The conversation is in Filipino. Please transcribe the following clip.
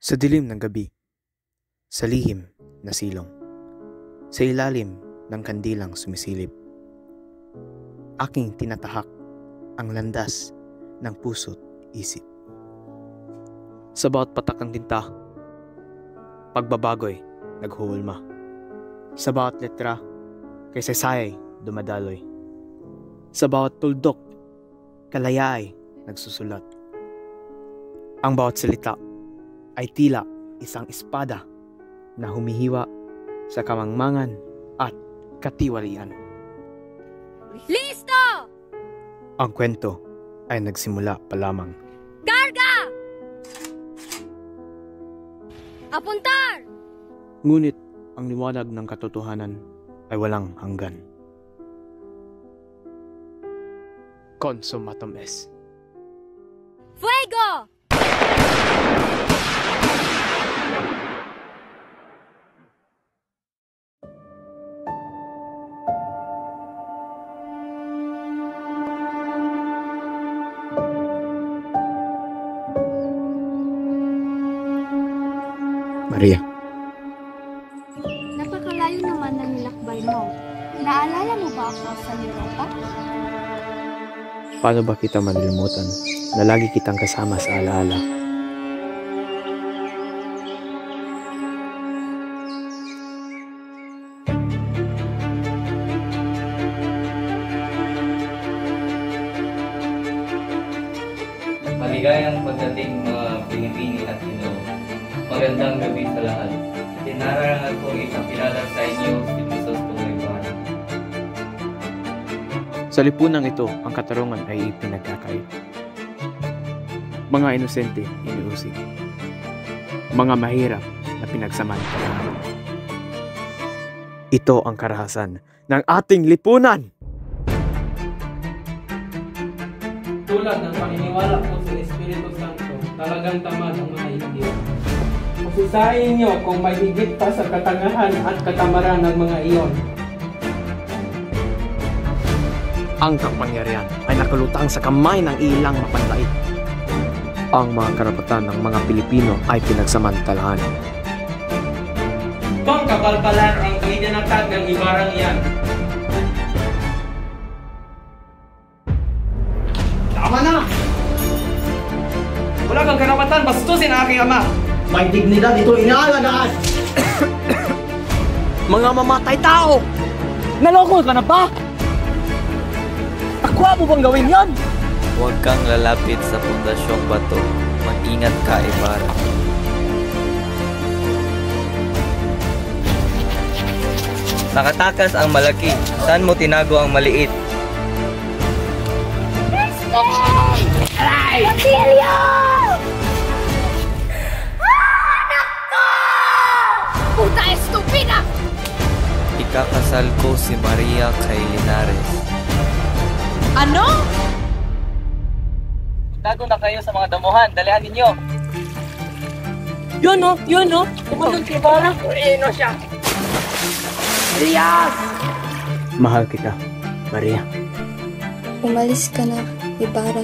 Sa dilim ng gabi, sa lihim na silong, sa ilalim ng kandilang sumisilip, aking tinatahak ang landas ng puso't isip. Sa bawat patak ng tinta, pagbabago'y naghuhulma. Sa bawat letra, kay saysayay dumadaloy. Sa bawat tuldok, kalayaay nagsusulat. Ang bawat salita ay tila isang espada na humihiwa sa kamangmangan at katiwalian. Listo! Ang kwento ay nagsimula pa lamang. Karga! Apuntar! Ngunit ang liwanag ng katotohanan ay walang hanggan. Consumatum est. Fuego! Maria, Napakalayo naman ng nilakbay mo. Naalala mo ba ako sa Europa? paano ba kita malilimutan na lagi kitang kasama sa alaala? Maligayang pagdating mga Pilipini at Pinoy. Magandang gabi sa lahat. Tinararangal kong ipakilala sa inyo si Jesus Tumaybaran. Sa lipunang ito, ang katarungan ay ipinagkakait. Mga inosente, iniusig. Mga mahirap na pinagsamantalahan. Ito ang karahasan ng ating lipunan! Tulad ng paniniwala ko sa Espiritu Santo, talagang tama ang mga Indiyo. Pusisahin niyo kung may higit pa sa katangahan at katamaran ng mga iyon. Ang kapangyarihan ay nakalutang sa kamay ng ilang mapanlait. Ang mga karapatan ng mga Pilipino ay pinagsamantalahan. Itong kabalbalan ang idinatag ng ibarang iyan. Tama na! Wala kang karapatan, bastusin ang aking ama! May dignidad ito inaalagaan! Mga mamatay tao! Naloko ka na ba? Akwa mo bang gawin yan? Huwag kang lalapit sa pundasyong bato. Mag-ingat ka, Ibarra. Nakatakas ang malaki. Saan mo tinago ang maliit? Basilio! Anak ko! Puta estupida! Ikakasal ko si Maria kay Linares. Ano? Tago na kayo sa mga damuhan. Dalihan ninyo. Yun o! Tumalong si Ibarra! Ino siya! Elias! Mahal kita, Maria. Umalis ka na, Ibarra.